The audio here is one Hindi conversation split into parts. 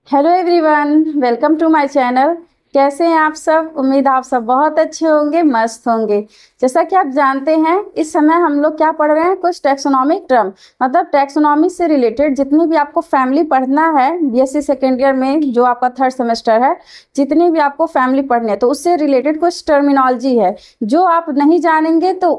Hello everyone, welcome to my channel. कैसे हैं आप सब? उम्मीद आप सब बहुत अच्छे होंगे, मस्त होंगे। जैसा कि आप जानते हैं, इस समय हम लोग क्या पढ़ रहे हैं, कुछ टैक्सोनॉमिक टर्म, मतलब टैक्सोनॉमी से रिलेटेड जितनी भी आपको फैमिली पढ़ना है बीएससी सेकेंड ईयर में, जो आपका थर्ड सेमेस्टर है, जितनी भी आपको फैमिली पढ़नी है तो उससे रिलेटेड कुछ टर्मिनोलॉजी है जो आप नहीं जानेंगे तो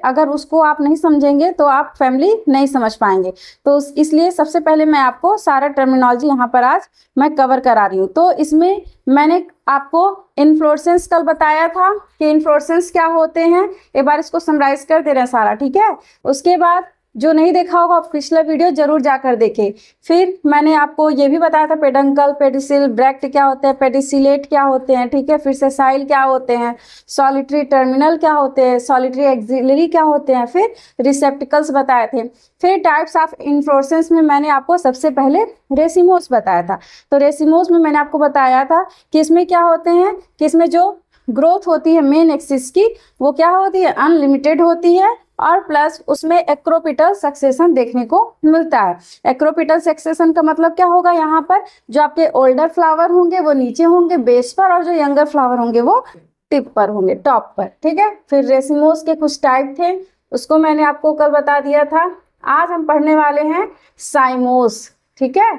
अगर उसको आप नहीं समझेंगे तो आप फैमिली नहीं समझ पाएंगे। तो इसलिए सबसे पहले मैं आपको सारा टर्मिनोलॉजी यहाँ पर आज मैं कवर करा रही हूँ। तो इसमें मैंने आपको इन्फ्लोरेसेंस कल बताया था कि इन्फ्लोरेसेंस क्या होते हैं। एक बार इसको समराइज कर दे रहे हैं सारा, ठीक है। उसके बाद जो नहीं देखा होगा पिछला वीडियो जरूर जाकर देखें। फिर मैंने आपको ये भी बताया था पेडंकल, पेडिसिल, ब्रैक्ट क्या होते हैं, पेडिसिलेट क्या होते हैं, ठीक है। फिर सेसाइल क्या होते हैं, सॉलिटरी टर्मिनल क्या होते हैं, सॉलिटरी एक्सिलरी क्या होते हैं, फिर रिसेप्टिकल्स बताए थे। फिर टाइप्स ऑफ इन्फ्लोरेसेंस में मैंने आपको सबसे पहले रेसिमोस बताया था। तो रेसिमोस में मैंने आपको बताया था कि इसमें क्या होते हैं, कि इसमें जो ग्रोथ होती है मेन एक्सिस की वो क्या होती है, अनलिमिटेड होती है, और प्लस उसमें एक्रोपिटल सक्सेशन देखने को मिलता है। एक्रोपिटल सक्सेशन का मतलब क्या होगा, यहाँ पर जो आपके ओल्डर फ्लावर होंगे वो नीचे होंगे बेस पर, और जो यंगर फ्लावर होंगे वो टिप पर होंगे, टॉप पर, ठीक है। फिर रेसिमोस के कुछ टाइप थे, उसको मैंने आपको कल बता दिया था। आज हम पढ़ने वाले हैं साइमोस, ठीक है।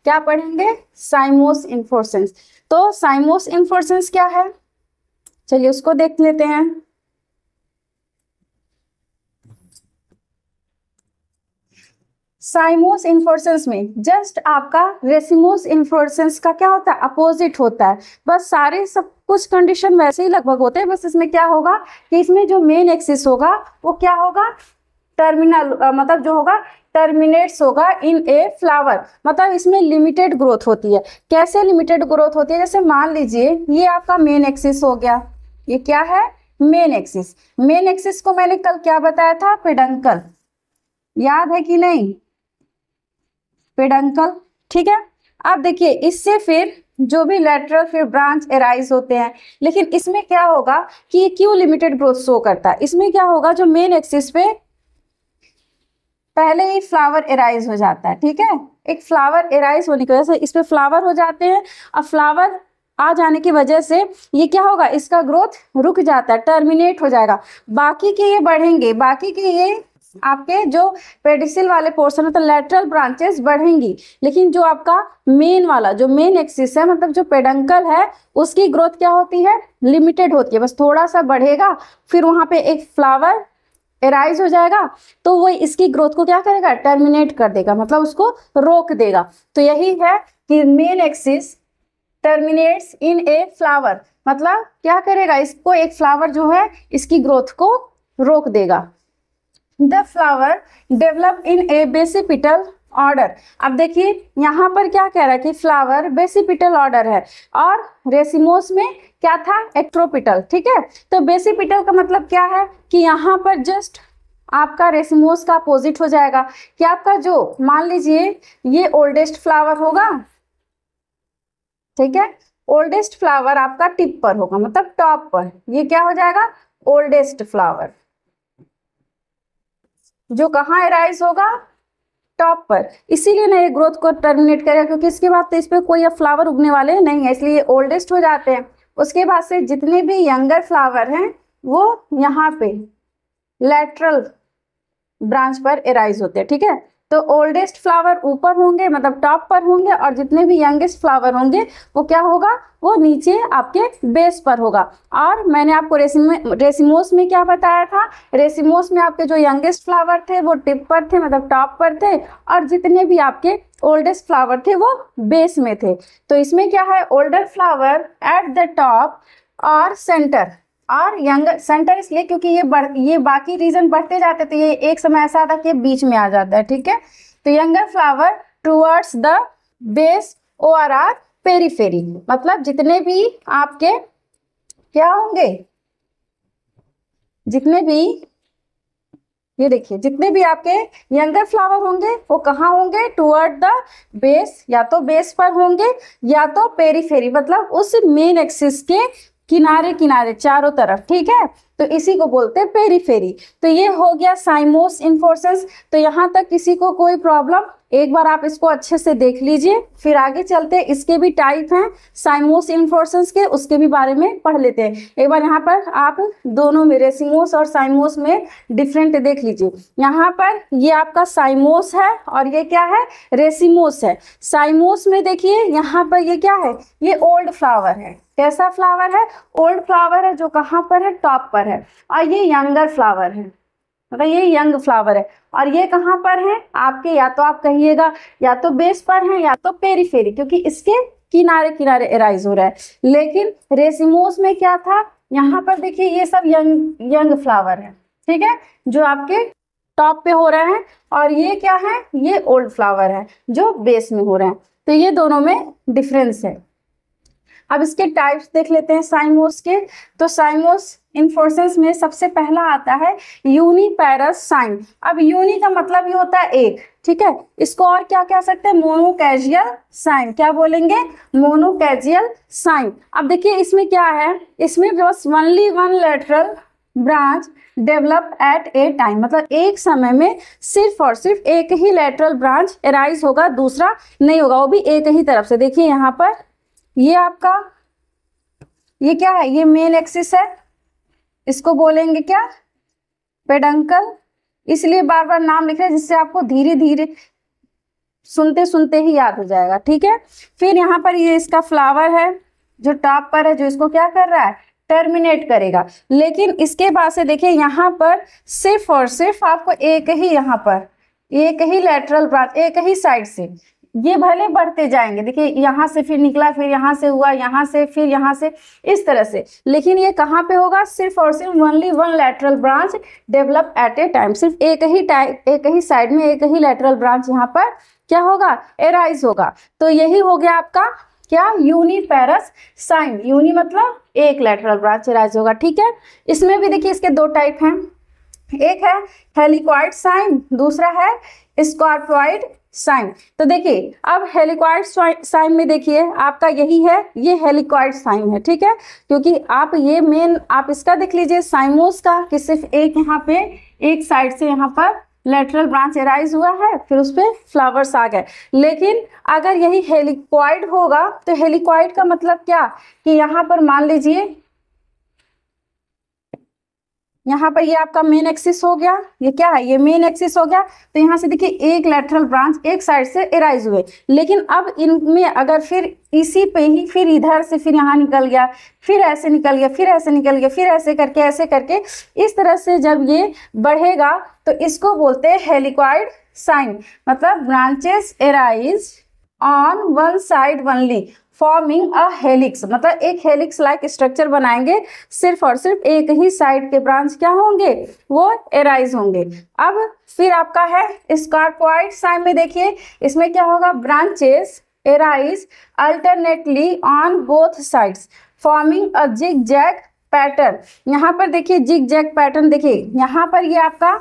क्या पढ़ेंगे? साइमोस इन्फ्लोरेसेंस। तो साइमोस इन्फ्लोरेसेंस क्या है, चलिए उसको देख लेते हैं। साइमोस इन्फ्लोरेसेंस में जस्ट आपका रेसिमोस इन्फ्लोरेसेंस का क्या होता है, अपोजिट होता है। बस सारे सब कुछ कंडीशन वैसे ही लगभग होते हैं, बस इसमें क्या होगा कि इसमें जो मेन एक्सिस होगा वो क्या होगा, टर्मिनल, मतलब जो होगा टर्मिनेट्स होगा इन ए फ्लावर, मतलब इसमें लिमिटेड ग्रोथ होती है। कैसे लिमिटेड ग्रोथ होती है, जैसे मान लीजिए ये आपका मेन एक्सिस हो गया, ये क्या है, मेन एक्सिस। मेन एक्सिस को मैंने कल क्या बताया था, पेडंकल, याद है कि नहीं, पेडंकल, ठीक है। अब देखिए इससे फिर जो भी लेटरल फिर ब्रांच एराइज होते हैं, लेकिन इसमें क्या होगा कि ये क्यों लिमिटेड ग्रोथ शो करता है, इसमें क्या होगा, जो मेन एक्सिस पे पहले ही फ्लावर एराइज हो जाता है, ठीक है। एक फ्लावर एराइज होने की वजह से इस पे फ्लावर हो जाते हैं, और फ्लावर आ जाने की वजह से ये क्या होगा, इसका ग्रोथ रुक जाता है, टर्मिनेट हो जाएगा। बाकी के ये बढ़ेंगे, बाकी के ये आपके जो पेडिसिल वाले पोर्शन है तो लेटरल ब्रांचेस बढ़ेंगी, लेकिन जो आपका मेन वाला जो मेन एक्सिस है, मतलब जो पेडंकल है, उसकी ग्रोथ क्या होती है, लिमिटेड होती है। बस थोड़ा सा बढ़ेगा, फिर वहां पे एक फ्लावर एराइज हो जाएगा, तो वो इसकी ग्रोथ को क्या करेगा, टर्मिनेट कर देगा, मतलब उसको रोक देगा। तो यही है कि main axis terminates in a flower, मतलब क्या करेगा, इसको एक फ्लावर जो है इसकी ग्रोथ को रोक देगा। The flower develop in A basipetal order. अब देखिए यहाँ पर क्या कह रहा है कि फ्लावर बेसिपिटल ऑर्डर है, और रेसिमोस में क्या था, एक्ट्रोपिटल, ठीक है। तो बेसिपिटल का मतलब क्या है कि यहाँ पर जस्ट आपका रेसिमोस का अपोजिट हो जाएगा, कि आपका जो मान लीजिए ये ओल्डेस्ट फ्लावर होगा, ठीक है। ओल्डेस्ट फ्लावर आपका टिप पर होगा, मतलब टॉप पर, ये क्या हो जाएगा, ओल्डेस्ट फ्लावर, जो कहाँ एराइज होगा, टॉप पर। इसीलिए ना ये ग्रोथ को टर्मिनेट करेगा, क्योंकि इसके बाद तो इस पर कोई अब फ्लावर उगने वाले नहीं है, इसलिए ओल्डेस्ट हो जाते हैं। उसके बाद से जितने भी यंगर फ्लावर हैं वो यहाँ पे लेटरल ब्रांच पर एराइज होते हैं, ठीक है। तो ओल्डेस्ट फ्लावर ऊपर होंगे, मतलब टॉप पर होंगे, और जितने भी यंगेस्ट फ्लावर होंगे वो क्या होगा, वो नीचे आपके बेस पर होगा। और मैंने आपको रेसिमोस में क्या बताया था, रेसिमोस में आपके जो यंगेस्ट फ्लावर थे वो टिप पर थे, मतलब टॉप पर थे, और जितने भी आपके ओल्डेस्ट फ्लावर थे वो बेस में थे। तो इसमें क्या है, older flower at the top और सेंटर, और यंगर सेंटर इसलिए क्योंकि ये बाकी रीजन बढ़ते जाते तो ये एक समय ऐसा आता कि बीच में आ जाता है, ठीक है। तो younger flower towards the base और आर पेरीफेरी, मतलब जितने भी आपके क्या होंगे, जितने भी ये देखिए जितने भी आपके यंगर फ्लावर होंगे वो कहाँ होंगे, टुवर्ड द बेस, या तो बेस पर होंगे या तो पेरीफेरी, मतलब उस मेन एक्सिस के किनारे किनारे चारों तरफ, ठीक है, तो इसी को बोलते हैं पेरीफेरी। तो ये हो गया साइमोस इन्फोर्सन्स। तो यहाँ तक किसी को कोई प्रॉब्लम? एक बार आप इसको अच्छे से देख लीजिए, फिर आगे चलते हैं। इसके भी टाइप हैं साइमोस इन्फोर्सन्स के, उसके भी बारे में पढ़ लेते हैं। एक बार यहाँ पर आप दोनों में रेसिमोस और साइमोस में डिफरेंट देख लीजिए। यहाँ पर ये आपका साइमोस है और ये क्या है? रेसिमोस है। साइमोस में देखिए यहाँ पर ये क्या है? ये ओल्ड फ्लावर है। कैसा फ्लावर है? ओल्ड फ्लावर है, जो कहाँ पर है? टॉप पर है। और ये यंगर फ्लावर है, मतलब ये यंग फ्लावर है। और ये कहाँ पर है आपके? या तो आप कहिएगा या तो बेस पर है या तो पेरीफेरी, क्योंकि इसके किनारे किनारे एराइज हो रहा है। लेकिन रेसिमोस में क्या था? यहाँ पर देखिए ये सब यंग फ्लावर है, ठीक है, जो आपके टॉप पे हो रहे हैं। और ये क्या है? ये ओल्ड फ्लावर है जो बेस में हो रहे हैं। तो ये दोनों में डिफरेंस है। अब इसके टाइप्स देख लेते हैं साइमोस के। तो साइमोस इन्फोर्सन्स में सबसे पहला आता है यूनिपैरस साइन। अब यूनि का मतलब ये होता है एक, ठीक है, इसको और क्या कह सकते हैं? मोनोकैजियल साइन। क्या बोलेंगे? मोनोकैजियल साइन। अब देखिए इसमें क्या है? इसमें बस only one lateral branch develop at A time, मतलब एक समय में सिर्फ और सिर्फ एक ही लेटरल ब्रांच एराइज होगा, दूसरा नहीं होगा, वो भी एक ही तरफ से। देखिए यहाँ पर ये आपका ये क्या है? ये मेन एक्सिस है, इसको बोलेंगे क्या? पेडंकल। इसलिए बार बार नाम लिख रहे हैं जिससे आपको धीरे धीरे सुनते सुनते ही याद हो जाएगा, ठीक है। फिर यहाँ पर ये इसका फ्लावर है जो टॉप पर है, जो इसको क्या कर रहा है? टर्मिनेट करेगा। लेकिन इसके बाद से देखिए यहाँ पर सिर्फ और सिर्फ आपको एक ही, यहाँ पर एक ही लेटरल ब्रांच, एक ही साइड से, ये भले बढ़ते जाएंगे, देखिए यहाँ से फिर निकला, फिर यहाँ से हुआ, यहाँ से, फिर यहाँ से, इस तरह से। लेकिन ये कहाँ पे होगा? सिर्फ और सिर्फ only one lateral branch develop at A time. सिर्फ एक ही साइड में एक ही लेटरल ब्रांच यहाँ पर क्या होगा? एराइज होगा। तो यही हो गया आपका क्या? यूनिपैरस साइन। यूनि मतलब एक लेटरल ब्रांच एराइज होगा, ठीक है। इसमें भी देखिए इसके दो टाइप हैं, एक है हेलिक्वाइड साइन, दूसरा है स्कॉर्पॉइड साइन। तो देखिए अब हेलिक्वाइड साइन में देखिए आपका यही है, ये हेलिक्वाइड साइन है, ठीक है, क्योंकि आप ये मेन आप इसका देख लीजिए साइमोस का, कि सिर्फ एक यहाँ पे एक साइड से यहाँ पर लेटरल ब्रांच एराइज हुआ है, फिर उस पर फ्लावर्स आ गए। लेकिन अगर यही हेलिक्वाइड होगा तो हेलिक्वाइड का मतलब क्या? कि यहाँ पर मान लीजिए यहाँ पर ये आपका मेन एक्सिस हो गया, ये क्या है? ये मेन एक्सिस हो गया। तो यहाँ से देखिए एक लेटरल ब्रांच एक साइड से एराइज हुए, लेकिन अब इनमें अगर फिर इसी पे ही फिर इधर से फिर यहाँ निकल गया, फिर ऐसे निकल गया, फिर ऐसे निकल गया, फिर ऐसे करके इस तरह से जब ये बढ़ेगा तो इसको बोलते हैं हेलिक्वाइड साइन। मतलब branches arise on one side only forming a helix, मतलब एक हेलिक्स लाइक स्ट्रक्चर बनाएंगे, सिर्फ और सिर्फ एक ही साइड के ब्रांच क्या होंगे? वो एराइज होंगे। अब फिर आपका है स्कॉर्पॉइड साइन में देखिए इसमें क्या होगा? Branches arise alternately on both sides forming a zig zag pattern. यहाँ पर देखिए जिग जैग पैटर्न, देखिए यहाँ पर ये आपका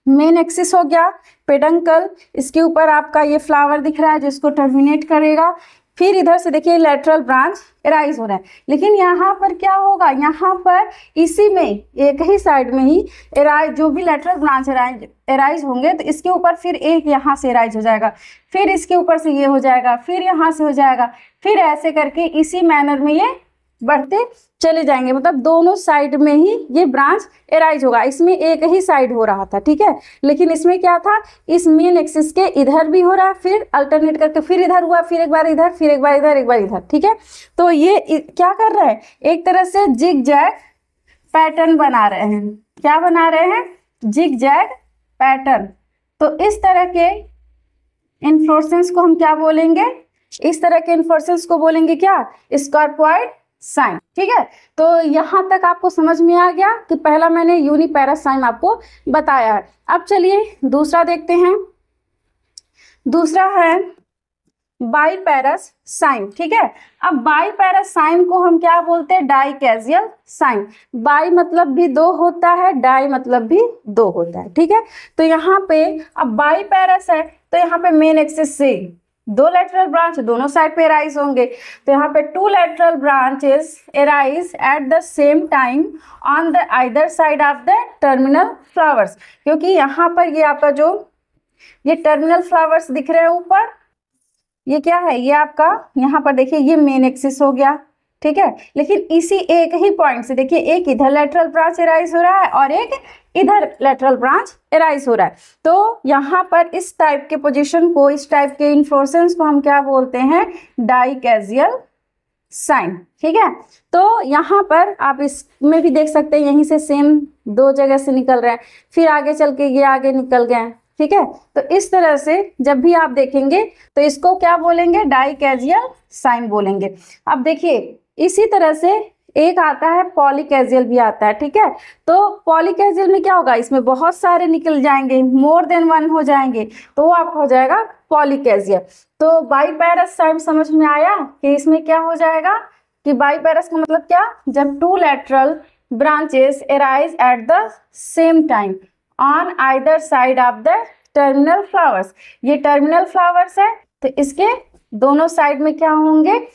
मेन एक्सिस हो गया पेडंकल, इसके ऊपर आपका ये फ्लावर दिख रहा है जिसको टर्मिनेट करेगा। फिर इधर से देखिए लेटरल ब्रांच एराइज हो रहा है, लेकिन यहाँ पर क्या होगा? यहाँ पर इसी में एक ही साइड में ही एराइज, जो भी लेटरल ब्रांच एराइज होंगे तो इसके ऊपर फिर एक यहाँ से एराइज हो जाएगा, फिर इसके ऊपर से ये हो जाएगा, फिर यहाँ से हो जाएगा, फिर ऐसे करके इसी मैनर में ये बढ़ते चले जाएंगे। मतलब दोनों साइड में ही ये ब्रांच एराइज होगा। इसमें एक ही साइड हो रहा था, ठीक है, लेकिन इसमें क्या था? इस मेन एक्सिस के इधर भी हो रहा है, फिर अल्टरनेट करके फिर इधर हुआ, फिर एक बार इधर, फिर एक बार इधर, एक बार इधर, ठीक है। तो ये क्या कर रहा है? एक तरह से जिग जैग पैटर्न बना रहे हैं। क्या बना रहे हैं? Zig zag pattern. तो इस तरह के इन्फ्लोरेसेंस को हम क्या बोलेंगे? इस तरह के इन्फ्लोरेसेंस को बोलेंगे क्या? स्कॉर्पॉइड साइन, ठीक है। तो यहां तक आपको समझ में आ गया कि पहला मैंने यूनिपैरस साइन आपको बताया है। अब चलिए दूसरा देखते हैं। दूसरा है बाईपैरस साइन, ठीक है। अब बाईपैरस साइन को हम क्या बोलते हैं? डाइकैजियल साइन। बाई मतलब भी दो होता है, डाई मतलब भी दो होता है, ठीक है। तो यहाँ पे अब बाईपैरस है तो यहाँ पे मेन एक्सिस से दो लेटरल ब्रांच दोनों साइड पे अराइज होंगे। तो यहाँ पे two lateral branches arise at the same time on the either side of the terminal flowers, क्योंकि यहाँ पर ये आपका जो ये टर्मिनल फ्लावर्स दिख रहे हैं ऊपर, ये क्या है, ये आपका यहाँ पर देखिए ये मेन एक्सिस हो गया, ठीक है। लेकिन इसी एक ही पॉइंट से देखिए एक इधर लेटरल ब्रांच अराइज हो रहा है और एक इधर लेटरल ब्रांच अराइज हो रहा है। तो यहाँ पर इस टाइप के पोजीशन को, इस टाइप के इन्फ्लोरेसेंस को हम क्या बोलते हैं, डाइकैजियल साइन, ठीक है। तो यहाँ पर आप इसमें भी देख सकते हैं, यहीं से सेम दो जगह से निकल रहे हैं, फिर आगे चल के ये आगे निकल गए, ठीक है। तो इस तरह से जब भी आप देखेंगे तो इसको क्या बोलेंगे, डाइकैजियल साइन बोलेंगे। अब देखिए इसी तरह से एक आता है पॉलीकैजियल भी आता है, ठीक है। तो पॉलीकैजियल में क्या होगा, इसमें बहुत सारे निकल जाएंगे, मोर देन वन हो जाएंगे, तो वो आपका हो जाएगा पॉलीकैजियल। तो बाईपैरस साइन समझ में आया कि इसमें क्या हो जाएगा कि बाईपैरस का मतलब क्या, जब two lateral branches arise at the same time on either side of the terminal flowers. ये टर्मिनल फ्लावर्स है तो इसके दोनों साइड में क्या होंगे,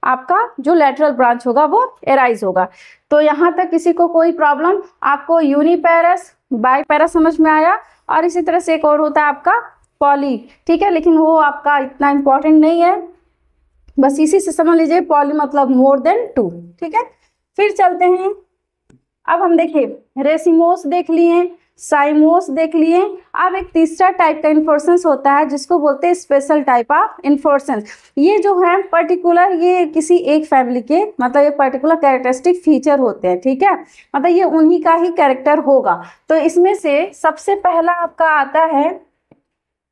आपका जो लेटरल ब्रांच होगा वो अराइज होगा। तो यहाँ तक किसी को कोई प्रॉब्लम, आपको यूनिपैरस बाईपैरस समझ में आया। और इसी तरह से एक और होता है आपका पॉली, ठीक है, लेकिन वो आपका इतना इंपॉर्टेंट नहीं है, बस इसी से समझ लीजिए पॉली मतलब मोर देन टू, ठीक है। फिर चलते हैं, अब हम देखिए रेसिमोस देख लिए, साइमोस देख लिए। अब एक तीसरा टाइप का इन्फ्लोरेसेंस होता है जिसको बोलते हैं स्पेशल टाइप ऑफ इन्फ्लोरेसेंस। ये जो है पर्टिकुलर, ये किसी एक फैमिली के मतलब ये पर्टिकुलर कैरेक्टरिस्टिक फीचर होते हैं, ठीक है, मतलब ये उन्हीं का ही कैरेक्टर होगा। तो इसमें से सबसे पहला आपका आता है,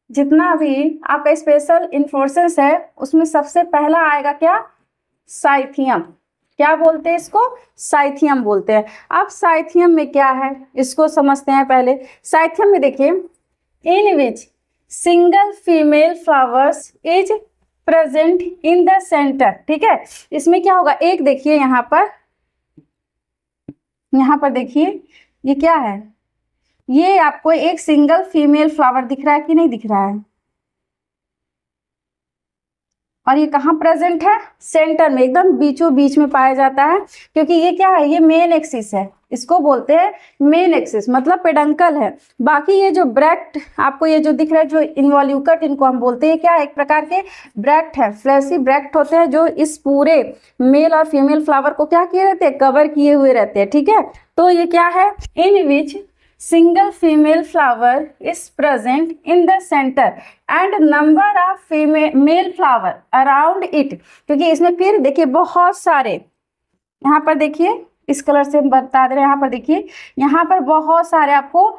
जितना भी आपका स्पेशल इन्फ्लोरेसेंस है उसमें सबसे पहला आएगा क्या, साइथियम। क्या बोलते हैं इसको, साइथियम बोलते हैं। अब साइथियम में क्या है इसको समझते हैं पहले। साइथियम में देखिए, in which single female flowers is present in the centre, ठीक है। इसमें क्या होगा, एक देखिए यहाँ पर देखिए ये क्या है, ये आपको एक सिंगल फीमेल फ्लावर दिख रहा है कि नहीं दिख रहा है, और ये कहाँ प्रेजेंट है, सेंटर में, एकदम बीचों बीच में पाया जाता है, क्योंकि ये क्या है, ये मेन एक्सिस है, इसको बोलते हैं मेन एक्सिस, मतलब पेडंकल है। बाकी ये जो ब्रैक्ट आपको ये जो दिख रहा है, जो इन्वॉल्यूकर इनको हम बोलते हैं, क्या है, एक प्रकार के ब्रैक्ट है, फ्लैशी ब्रैक्ट होते हैं जो इस पूरे मेल और फीमेल फ्लावर को क्या किए रहते हैं, कवर किए हुए रहते हैं, ठीक है। तो ये क्या है, इन विच single female flower is present in the center and number of male flower around it, क्योंकि इसमें फिर देखिए बहुत सारे, यहाँ पर देखिए इस कलर से हम बता दे रहे हैं, यहाँ पर देखिए यहाँ पर बहुत सारे आपको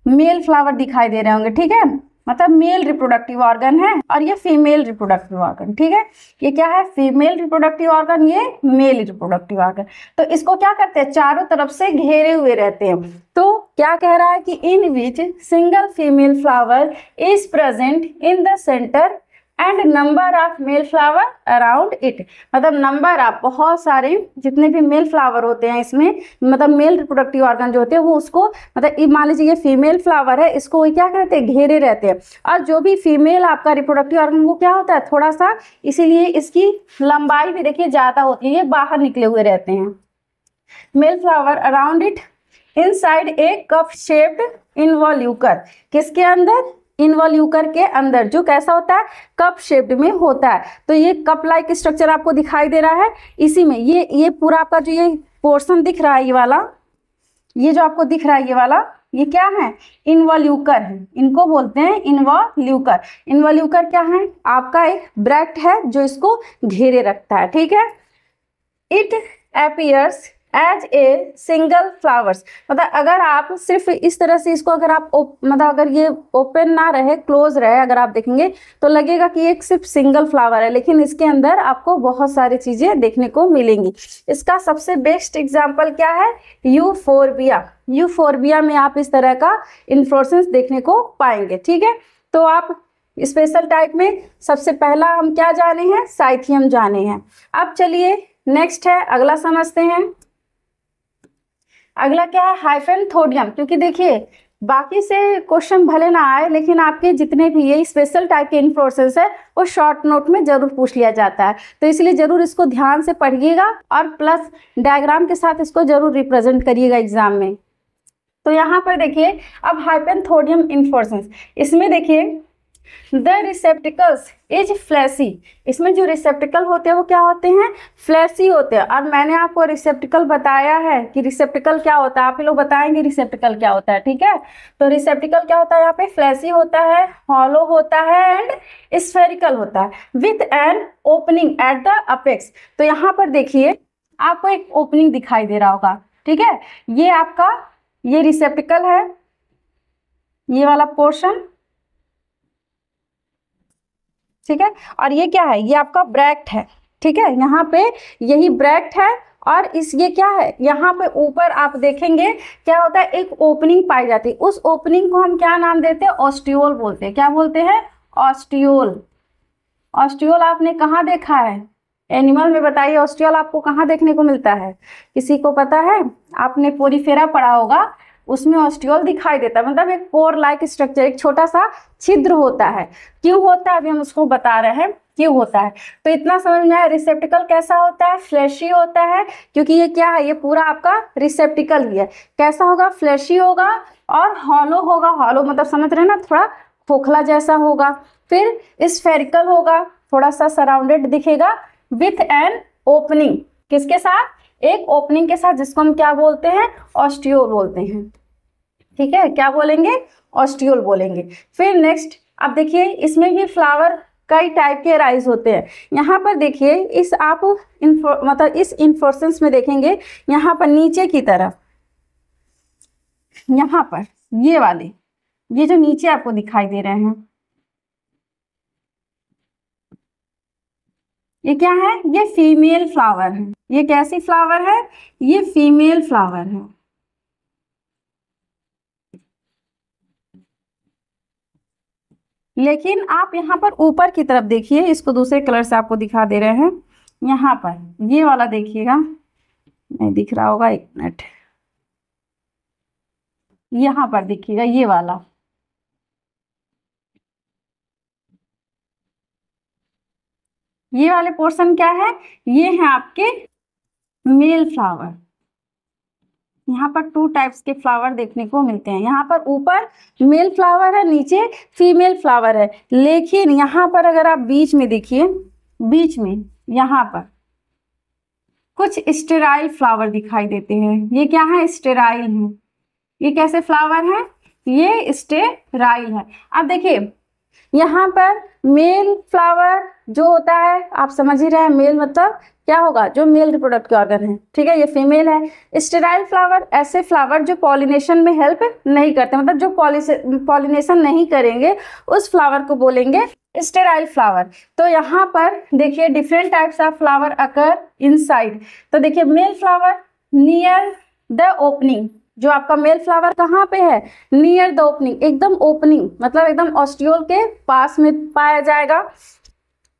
मेल फ्लावर दिखाई दे रहे होंगे, ठीक है, मतलब मेल रिप्रोडक्टिव ऑर्गन है और ये फीमेल रिप्रोडक्टिव ऑर्गन, ठीक है। ये क्या है, फीमेल रिप्रोडक्टिव ऑर्गन, ये मेल रिप्रोडक्टिव ऑर्गन। तो इसको क्या करते हैं, चारों तरफ से घेरे हुए रहते हैं। तो क्या कह रहा है कि in which single female flower is present in the centre and number of male flower around it, मतलब नंबर ऑफ बहुत सारे जितने भी मेल फ्लावर होते हैं इसमें, मतलब मेल रिप्रोडक्टिव ऑर्गन जो होते हैं वो उसको, मतलब मान लीजिए ये फीमेल फ्लावर है, इसको क्या करते हैं, घेरे रहते हैं। और जो भी फीमेल आपका रिप्रोडक्टिव ऑर्गन वो क्या होता है, थोड़ा सा, इसीलिए इसकी लंबाई भी देखिए ज्यादा होती है, ये बाहर निकले हुए रहते हैं। Male flower around it inside a cup shaped involucre, किसके अंदर, इन्वॉल्यूकर के अंदर, जो कैसा होता है, कप शेप्ड में होता है। तो ये कप लाइक स्ट्रक्चर आपको दिखाई दे रहा है, इसी में ये पूरा आपका जो ये पोर्शन दिख रहा है, ये वाला, ये जो आपको दिख रहा है ये वाला, ये क्या है, इन्वॉल्यूकर है, इनको बोलते हैं इन्वॉल्यूकर। इन्वॉल्यूकर क्या है, आपका एक ब्रैक्ट है जो इसको घेरे रखता है, ठीक है। It appears as a single flowers, मतलब अगर आप सिर्फ इस तरह से इसको अगर आप मतलब अगर ये ओपन ना रहे, क्लोज रहे, अगर आप देखेंगे तो लगेगा कि एक सिर्फ सिंगल फ्लावर है, लेकिन इसके अंदर आपको बहुत सारी चीजें देखने को मिलेंगी। इसका सबसे बेस्ट एग्जांपल क्या है, यूफोरबिया। यूफोरबिया में आप इस तरह का इन्फ्लोरेसेंस देखने को पाएंगे, ठीक है। तो आप स्पेशल टाइप में सबसे पहला हम क्या जाने हैं, साइथियम जाने हैं। अब चलिए नेक्स्ट है, अगला समझते हैं। अगला क्या है, हाइफेनथोडियम, क्योंकि देखिए बाकी से क्वेश्चन भले ना आए, लेकिन आपके जितने भी ये स्पेशल टाइप के इन्फ्लोरेसेंस है वो शॉर्ट नोट में जरूर पूछ लिया जाता है। तो इसलिए जरूर इसको ध्यान से पढ़िएगा और प्लस डायग्राम के साथ इसको जरूर रिप्रेजेंट करिएगा एग्जाम में। तो यहाँ पर देखिए अब हाइपेंथोडियम इन्फ्लोरेसेंस, इसमें देखिए द रिसेप्टिकल्स इज फ्लैसी, इसमें जो रिसेप्टिकल होते हैं वो क्या होते हैं, फ्लैसी होते हैं। और मैंने आपको रिसेप्टिकल बताया है कि रिसेप्टिकल क्या होता है, आप लोग बताएंगे रिसेप्टिकल क्या होता है, ठीक है। तो रिसेप्टिकल क्या होता है, यहाँ पे फ्लैसी होता है, हॉलो होता है एंड स्फेरिकल होता है with an opening at the apex. तो यहाँ पर देखिए आपको एक ओपनिंग दिखाई दे रहा होगा, ठीक है। ये आपका ये रिसेप्टिकल है, ये वाला पोर्शन, ठीक है। और ये क्या है, ये आपका ब्रैक्ट है, ठीक है। यहाँ पे यही ब्रैक्ट है और इस ये क्या है, यहाँ पे ऊपर आप देखेंगे क्या होता है, एक ओपनिंग पाई जाती है। उस ओपनिंग को हम क्या नाम देते हैं, ऑस्टियोल बोलते हैं। क्या बोलते हैं, ऑस्टियोल। ऑस्टियोल आपने कहाँ देखा है, एनिमल में बताइए, ऑस्टियोल आपको कहाँ देखने को मिलता है, किसी को पता है? आपने पोरीफेरा पढ़ा होगा, उसमें ऑस्टियोल दिखाई देता है, मतलब एक पोर लाइक स्ट्रक्चर, एक छोटा सा छिद्र होता है। क्यों होता है अभी हम उसको बता रहे हैं क्यों होता है। तो इतना समझ में आया रिसेप्टिकल कैसा होता है, फ्लैशी होता है, क्योंकि ये क्या है, ये पूरा आपका रिसेप्टिकल ही है। कैसा होगा, फ्लैशी होगा और हॉलो होगा। हॉलो मतलब समझ रहे हैं ना, थोड़ा खोखला जैसा होगा। फिर स्फेरिकल होगा, थोड़ा सा सराउंडेड दिखेगा विथ एन ओपनिंग, किसके साथ, एक ओपनिंग के साथ, जिसको हम क्या बोलते हैं, ऑस्टियोल बोलते हैं, ठीक है। क्या बोलेंगे, ऑस्टियोल बोलेंगे। फिर नेक्स्ट अब देखिए इसमें भी फ्लावर कई टाइप के राइज होते हैं। यहाँ पर देखिए इस आप मतलब इस इन्फ्लोरेसेंस में देखेंगे, यहाँ पर नीचे की तरफ, यहाँ पर ये वाले, ये जो नीचे आपको दिखाई दे रहे हैं, ये क्या है, ये फीमेल फ्लावर है। ये कैसी फ्लावर है, ये फीमेल फ्लावर है। लेकिन आप यहाँ पर ऊपर की तरफ देखिए, इसको दूसरे कलर से आपको दिखा दे रहे हैं। यहाँ पर ये वाला देखिएगा, नहीं दिख रहा होगा, एक मिनट, यहाँ पर देखिएगा ये वाला, ये वाले पोर्शन क्या है, ये है आपके मेल फ्लावर। यहाँ पर टू टाइप्स के फ्लावर देखने को मिलते हैं। यहाँ पर ऊपर मेल फ्लावर है, नीचे फीमेल फ्लावर है। लेकिन यहाँ पर अगर आप बीच में देखिए, बीच में यहाँ पर कुछ स्टेराइल फ्लावर दिखाई देते हैं। ये क्या है, स्टेराइल है। ये कैसे फ्लावर है, ये स्टेराइल है। अब देखिए यहाँ पर मेल फ्लावर जो होता है, आप समझ ही रहे हैं, मेल मतलब क्या होगा, जो मेल रिप्रोडक्टिव ऑर्गन है, ठीक है। ये फीमेल है। स्टेराइल फ्लावर ऐसे फ्लावर जो पॉलिनेशन में हेल्प नहीं करते, मतलब जो पॉलिनेशन नहीं करेंगे, उस फ्लावर को बोलेंगे स्टेराइल फ्लावर। तो यहाँ पर देखिए different types of flower occur inside. तो देखिए male flower near the opening, जो आपका मेल फ्लावर कहाँ पे है, नियर द ओपनिंग, एकदम ओपनिंग मतलब एकदम ऑस्टियोल के पास में पाया जाएगा।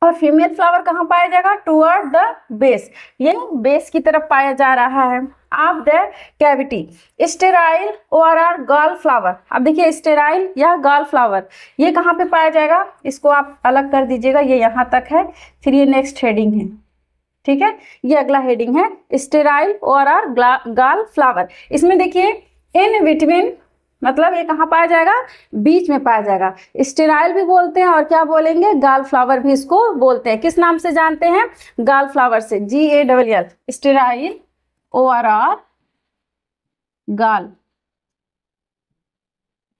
और फीमेल फ्लावर कहाँ पाया जाएगा, टुवर्ड द बेस, ये बेस की तरफ पाया जा रहा है। ऑफ द कैविटी स्टेराइल और आर गॉल फ्लावर। अब देखिए स्टेराइल या गॉल फ्लावर ये कहाँ पे पाया जाएगा, इसको आप अलग कर दीजिएगा, ये यहाँ तक है। फिर ये नेक्स्ट हेडिंग है, ठीक है, ये अगला हेडिंग है, स्टेराइल और आर गॉल फ्लावर। इसमें देखिए इन बिटवीन मतलब ये कहाँ पाया जाएगा, बीच में पाया जाएगा। स्टेराइल भी बोलते हैं और क्या बोलेंगे, गॉल फ्लावर भी इसको बोलते हैं। किस नाम से जानते हैं, गॉल फ्लावर से, GALL, स्टेराइल और आर गॉल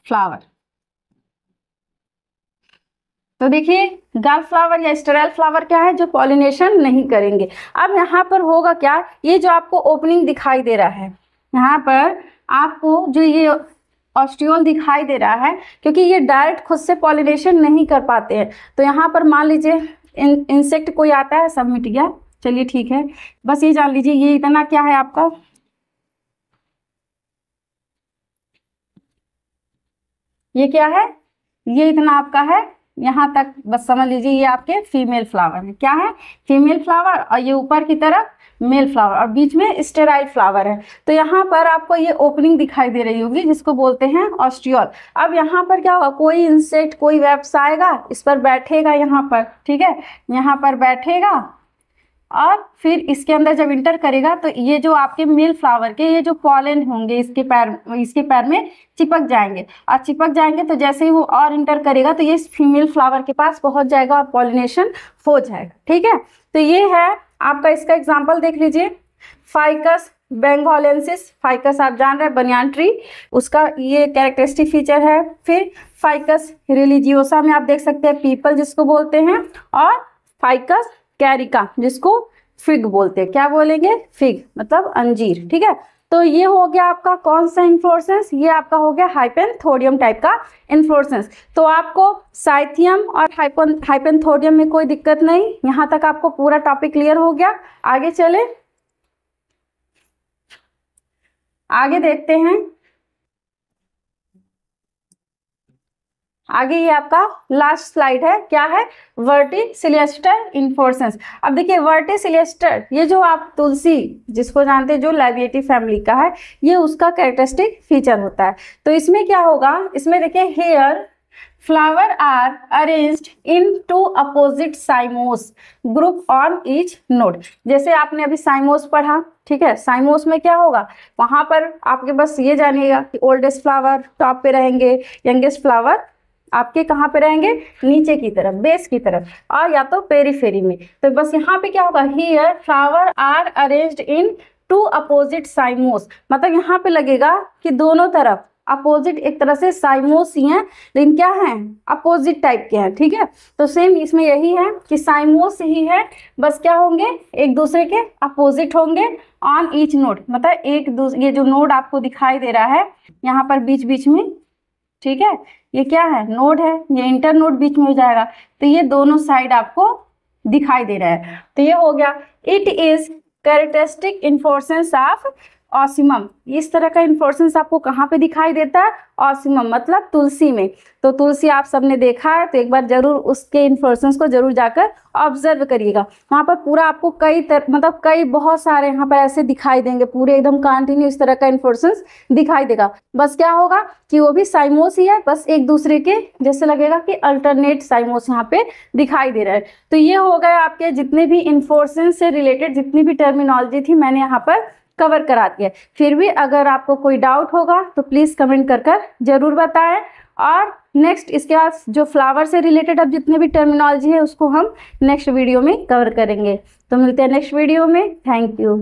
फ्लावर। तो देखिए गॉल फ्लावर या स्टेराइल फ्लावर क्या है, जो पॉलिनेशन नहीं करेंगे। अब यहाँ पर होगा क्या, ये जो आपको ओपनिंग दिखाई दे रहा है, यहाँ पर आपको जो ये ऑस्टियोल दिखाई दे रहा है, क्योंकि ये डायरेक्ट खुद से पॉलिनेशन नहीं कर पाते हैं। तो यहाँ पर मान लीजिए इंसेक्ट कोई आता है, सब मिट गया, चलिए ठीक है। बस ये जान लीजिए ये इतना क्या है आपका, ये क्या है, ये इतना आपका है यहाँ तक बस समझ लीजिए ये आपके फीमेल फ्लावर है। क्या है? फीमेल फ्लावर, और ये ऊपर की तरफ मेल फ्लावर, और बीच में स्टेराइल फ्लावर है। तो यहाँ पर आपको ये ओपनिंग दिखाई दे रही होगी जिसको बोलते हैं ऑस्टियोल। अब यहाँ पर क्या होगा, कोई इंसेक्ट कोई वेब्स आएगा, इस पर बैठेगा यहाँ पर, ठीक है, यहाँ पर बैठेगा और फिर इसके अंदर जब इंटर करेगा तो ये जो आपके मेल फ्लावर के ये जो पॉलन होंगे इसके पैर में चिपक जाएंगे, और चिपक जाएंगे तो जैसे ही वो और इंटर करेगा तो ये फीमेल फ्लावर के पास पहुंच जाएगा और पॉलिनेशन हो जाएगा। ठीक है, तो ये है आपका, इसका एग्जाम्पल देख लीजिए, फाइकस बेंगोलेंसिस। फाइकस आप जान रहे हैं बनियान ट्री, उसका ये कैरेक्टरिस्टिक फीचर है। फिर फाइकस रिलीजियोसा में आप देख सकते हैं पीपल जिसको बोलते हैं, और फाइकस कैरिका जिसको फिग बोलते हैं। क्या बोलेंगे? फिग मतलब अंजीर। ठीक है, तो ये हो गया आपका कौन सा इन्फ्लोरेसेंस, ये आपका हो गया हाइपेंथोडियम टाइप का इन्फ्लोरेसेंस। तो आपको साइथियम और हाइपेंथोडियम में कोई दिक्कत नहीं, यहाँ तक आपको पूरा टॉपिक क्लियर हो गया। आगे चले, आगे देखते हैं। आगे ये आपका लास्ट स्लाइड है, क्या है? वर्टिसिलिएस्टर इन्फ्लोरेसेंस। अब देखिए वर्टिसिलिएस्टर, ये जो आप तुलसी जिसको जानते हैं जो लाइविएटी फैमिली का है, ये उसका कैरेक्टरिस्टिक फीचर होता है। तो इसमें क्या होगा, इसमें देखिए here flower are arranged in two opposite cymose group on each node. जैसे आपने अभी साइमोस पढ़ा, ठीक है, साइमोस में क्या होगा, वहां पर आपके बस ये जानिएगा कि ओल्डेस्ट फ्लावर टॉप पे रहेंगे, यंगेस्ट फ्लावर आपके कहाँ पे रहेंगे, नीचे की तरफ, बेस की तरफ, और या तो पेरीफेरी में। तो बस यहाँ पे क्या होगा, here flower are arranged in two opposite cymose, मतलब यहाँ पे लगेगा कि दोनों तरफ अपोजिट, एक तरह से साइमोस ही हैं लेकिन क्या हैं, अपोजिट टाइप के हैं। ठीक है, तो सेम इसमें यही है कि साइमोस ही है, बस क्या होंगे, एक दूसरे के अपोजिट होंगे ऑन ईच नोड, मतलब एक दूसरे, ये जो नोड आपको दिखाई दे रहा है यहाँ पर बीच बीच में, ठीक है, ये क्या है, नोड है, ये इंटर नोड बीच में हो जाएगा, तो ये दोनों साइड आपको दिखाई दे रहा है। तो ये हो गया, it is characteristic inflorescence of Ocimum. इस तरह का इन्फ्लोरेसेंस आपको कहाँ पे दिखाई देता है, ऑसिमम मतलब तुलसी में। तो तुलसी आप सबने देखा है, तो एक बार जरूर उसके इन्फ्लोरेसेंस को जरूर जाकर ऑब्जर्व करिएगा। वहाँ पर पूरा आपको मतलब कई बहुत सारे यहाँ पर ऐसे दिखाई देंगे, पूरे एकदम कंटिन्यू इस तरह का इन्फ्लोरेसेंस दिखाई देगा। बस क्या होगा कि वो भी साइमोस ही है, बस एक दूसरे के जैसे लगेगा कि अल्टरनेट साइमोस यहाँ पे दिखाई दे रहा है। तो ये हो गए आपके जितने भी इन्फ्लोरेसेंस से रिलेटेड जितनी भी टर्मिनोलॉजी थी मैंने यहाँ पर कवर करा दिया। फिर भी अगर आपको कोई डाउट होगा तो प्लीज़ कमेंट कर जरूर बताएं। और नेक्स्ट इसके बाद जो फ्लावर से रिलेटेड अब जितने भी टर्मिनोलॉजी है उसको हम नेक्स्ट वीडियो में कवर करेंगे। तो मिलते हैं नेक्स्ट वीडियो में। Thank you.